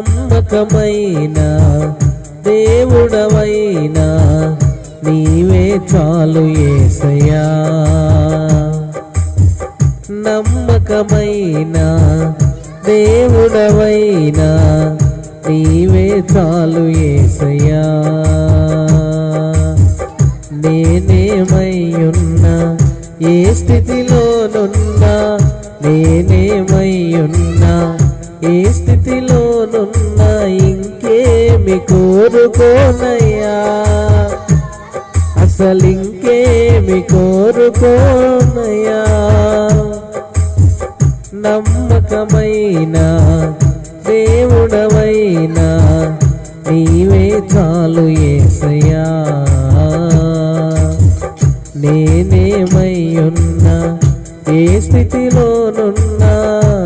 నమ్మకమైన దేవుడవైనా నీవే చాలు యేసయ్యా. నమ్మకమైన దేవుడవైనా నీవే చాలు యేసయ్యా. నేనేమయ్యున్నా ఏ స్థితిలోనున్నా, నేనేమయ్యున్నా ఏ స్థితిలోనున్నా ఇంకేమి కోరుకోనయ్యా, అసలింకేమి కోరుకోనయ్యా. నమ్మకమైన దేవుడవైనా నీవే చాలు యేసయ్యా. నేనేమయ్యున్నా ఏ స్థితిలోనున్నా